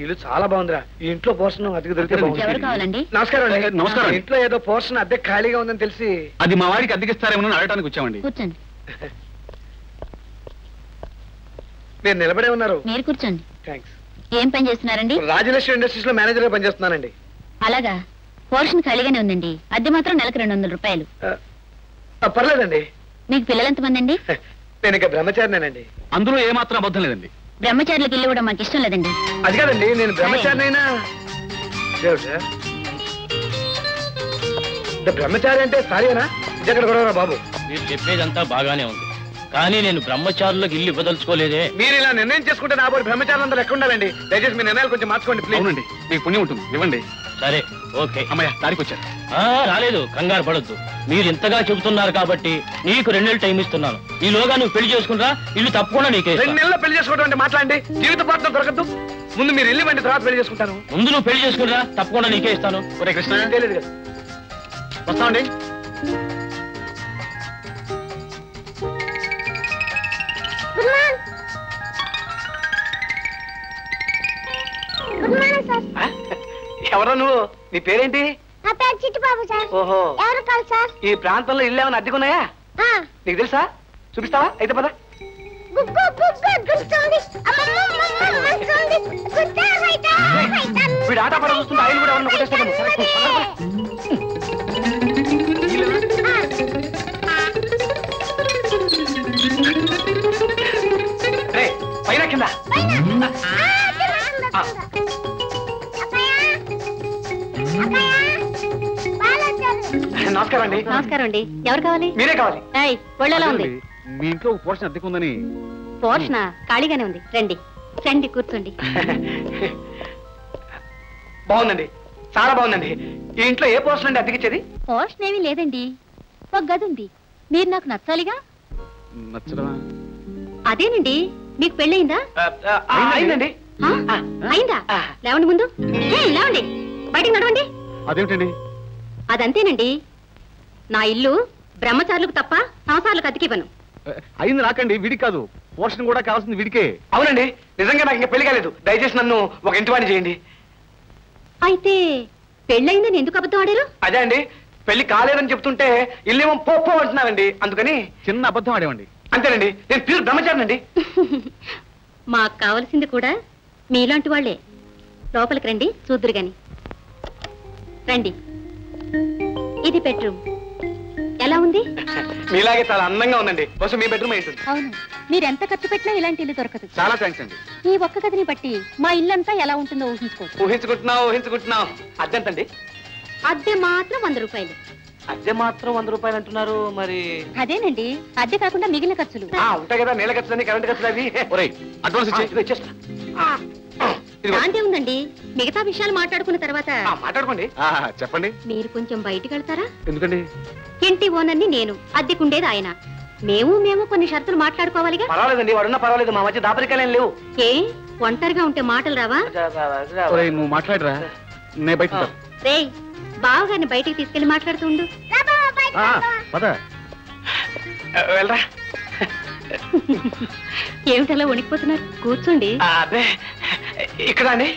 ఇల్లు చాలా బాగుందిరా. ఈ ఇంట్లో పోర్షన్ అద్దెకి దొరికితే బాగుంది. నమస్కారం అండి. నమస్కారం. ఇంట్లో ఏదో పోర్షన్ అద్దె ఖాళీగా ఉందని తెలిసి అది మా వాడికి అద్దెకిస్తారేమో అడగడానికి వచ్చామండి. కూర్చోండి. మీరు నిలబడే ఉన్నారు. మీరు కూర్చోండి. థ్యాంక్స్. ఏం పని చేస్తున్నారండి? రాజలక్ష్మి ఇండస్ట్రీస్ లో మేనేజర్ గా పనిచేస్తున్నానండి. అలాగా? పోర్షన్ ఖాళీగానే ఉందండి. అద్దె మాత్రం నెలకు 200 రూపాయలు. పర్లేదండి. మీకు పిల్లలు ఎంతమంది అండి? నేను ఇక బ్రహ్మచారినేనండి. అందులో ఏమాత్రం అబద్ధం లేదండి. బ్రహ్మచారులకు ఇల్లు ఇవ్వడం మాకు ఇష్టం లేదండి. అది కాదండి, నేను బ్రహ్మచారినైనా బ్రహ్మచారి అంటే సారీనా? ఇదెక్కడ గొడవరా బాబు? మీరు చెప్పేదంతా బాగానే ఉంది, కానీ నేను బ్రహ్మచారులకు ఇల్లు ఇవ్వదలుచుకోలేదే. మీరు ఇలా నిర్ణయం చేసుకుంటే నా పోయి బ్రహ్మచారులందరూ ఎక్కడ ఉండాలండి? దయచేసి మీ నిర్ణయాలు కొంచెం మార్చుకోండి ప్లీజ్. అవునండి, మీకు పుణ్యం ఉంటుంది, ఇవ్వండి. సరే, ఓకే. అమ్మయ్య, దారికి వచ్చారు. రాలేదు, కంగారు పడొద్దు. మీరు ఇంతగా చెబుతున్నారు కాబట్టి నీకు 2 నెలలు టైం ఇస్తున్నాను. ఈలోగా నువ్వు పెళ్లి చేసుకున్నా ఇల్లు తప్పకుండా నీకే. 2 నెలల్లో పెళ్లి చేసుకోవడం అంటే మాట్లాడండి. జీవిత పాత్ర దొరకద్దు. ముందు మీరు ఇల్లు వంటి తర్వాత పెళ్లి చేసుకుంటాను. ముందు నువ్వు పెళ్లి చేసుకున్నా తప్పకుండా నీకే ఇస్తాను. ఒరే కృష్ణ, తెలియదు కదా. వస్తామండి. ఎవరో నువ్వు? నీ పేరేంటి? నా పేరు చిట్టుబాబు సార్. ఓహో, ఎవరు కాదు సార్? ఈ ప్రాంతంలో ఇల్లు ఏమైనా అద్దెకున్నాయా? నీకు తెలుసా? చూపిస్తావా? అయితే పద. వీడు ఆట పడ చూస్తుంటే ఆయన కూడా ఎవరన్నా కొట్టేస్తాడేమో. పైన కింద. నమస్కారం అండి. నమస్కారం అండి. ఎవరు కావాలి? మీరే కావాలి. ఒళ్ళెలా ఉంది? మీ ఇంట్లో పోర్షన్ అద్దెకుందని. పోర్షన్ ఖాళీగానే ఉంది. రండి రండి, కూర్చోండి. బాగుందండి, చాలా బాగుందండి. ఈ ఇంట్లో ఏ పోర్షన్ అండి అద్దెకిచ్చేది? పోర్షన్ ఏమీ లేదండి, ఒక గది ఉంది. మీరు నాకు నచ్చాలిగా. నచ్చడమా? అదేనండి. మీకు పెళ్ళయిందా? అయిందండి. అయిందా? లేవండి ముందు, లేవండి, బయటికి నడవండి. అదేమిటండి? అదంతేనండి. నా ఇల్లు బ్రహ్మచారులకు తప్ప సంసారాలకు అతికివ్వను. అయింది నాకండి, వీడికి కాదు. పోర్షన్ కూడా కావాల్సింది వీడికే. అవునండి, నిజంగా నాకు ఇంకా పెళ్లి కాలేదు. దయచేసి నన్ను ఒక ఇంటివాణి చేయండి. అయితే పెళ్ళయిందని ఎందుకు అబద్ధం ఆడారు? అదే అండి, పెళ్లి కాలేదని చెప్తుంటే ఇల్లేమో పో అంటున్నానండి, అందుకని చిన్న అబద్ధం ఆడేవండి. అంతేనండి, నేను ప్యూర్ బ్రహ్మచారినండి. మాకు కావలసింది కూడా మీలాంటి వాళ్లే. లోపలికి రండి, చూద్దురు గాని. రండి. ఇది బెడ్రూమ్. ఎలా ఉంది? మీలాగే చాలా అందంగా ఉందండి. బస్సు మీ బెడ్రూమ్ ఏంటుంది? అవును, మీరెంత ఖర్చు పెట్టినా ఇలాంటి ఇల్లు దొరకదు. చాలా థ్యాంక్స్ అండి. ఈ ఒక్క గదిని బట్టి మా ఇల్లంతా ఎలా ఉంటుందో ఊహించుకోవచ్చు. ఊహించుకుంటున్నావు. అద్దెంతండి? అద్దె మాత్రం 100 రూపాయలు. అద్దె మాత్రం 100 రూపాయలు అంటున్నారు మరి? అదేనండి, అద్దె కాకుండా మిగిలిన ఖర్చులు ఉంటాయి కదా, నీళ్ళ ఖర్చులని, కరెంట్ ఖర్చులు అవి. అడ్వాన్స్ ఇచ్చేస్తా. దాంతే ఉందండి. మిగతా విషయాలు మాట్లాడుకున్న తర్వాత మాట్లాడుకోండి. చెప్పండి. మీరు కొంచెం బయటికి వెళ్తారా? ఎందుకండి? ఇంటి ఓనర్ని నేను, అద్దెకుండేది ఆయన. మేము కొన్ని షరతులు మాట్లాడుకోవాలిగా. పర్వాలేదండి, వాడున్నా పర్వాలేదు. మా మధ్య దాపరికాలేం లేవు. ఏ ఒంటరిగా ఉంటే మాటలు రావా? నువ్వు మాట్లాడరా, నే బయట. రేయ్, బావగారిని బయటికి తీసుకెళ్లి మాట్లాడుతుండు. వెళ్ళరా. ఏమిటలా వణికిపోతున్నారు? కూర్చోండి. అదే ఇక్కడ అండి.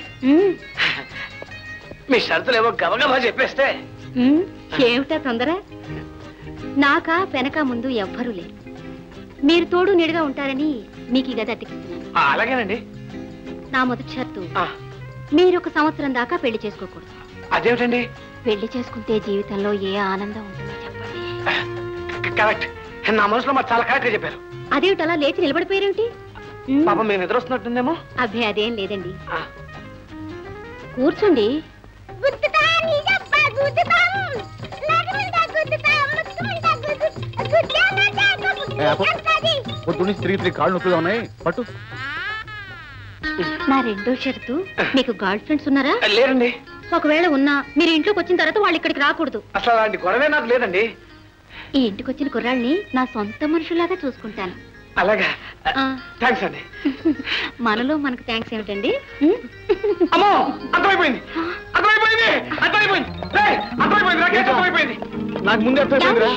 మీ షరతులు ఏవో గబగబా చెప్పేస్తే. ఏమిటా తొందర? నాకా వెనక ముందు ఎవ్వరూ లేరు. మీరు తోడు నీడుగా ఉంటారని మీకు ఈ గది అద్దెకిస్తున్నాను. అలాగేనండి. నా మొదటి షరతు, మీరు 1 సంవత్సరం దాకా పెళ్లి చేసుకోకూడదు. అదేమిటండి? పెళ్లి చేసుకుంటే జీవితంలో ఏ ఆనందం ఉంటుందో చెప్పండి. కరెక్ట్. నా మనసులో మరి చాలా కరెక్ట్ గా చెప్పారు. అదేమిటలా లేచి నిలబడిపోయారేమిటి? పాపం మేము నిద్ర వస్తున్నట్టుందేమో. అబ్బే అదేం లేదండి, కూర్చోండి. తిరిగి కాళ్ళు నొప్పిగా ఉన్నాయి, పట్టు. నా రెండో షరతు, మీకు గర్ల్ ఫ్రెండ్స్ ఉన్నారా? లేరండి. ఒకవేళ ఉన్నా మీరు ఇంట్లోకి వచ్చిన తర్వాత వాళ్ళు ఇక్కడికి రాకూడదు. అసలు అలాంటి గొడవే నాకు లేదండి. ఈ ఇంటికి వచ్చిన కుర్రాళ్ళని నా సొంత మనుషులాగా చూసుకుంటాను. అలాగా? థ్యాంక్స్ అండి. మనలో మనకు థ్యాంక్స్ ఏమిటండి? అమ్మో, అర్థమైపోయింది. నాకు ముందే అర్థమైపోయింది.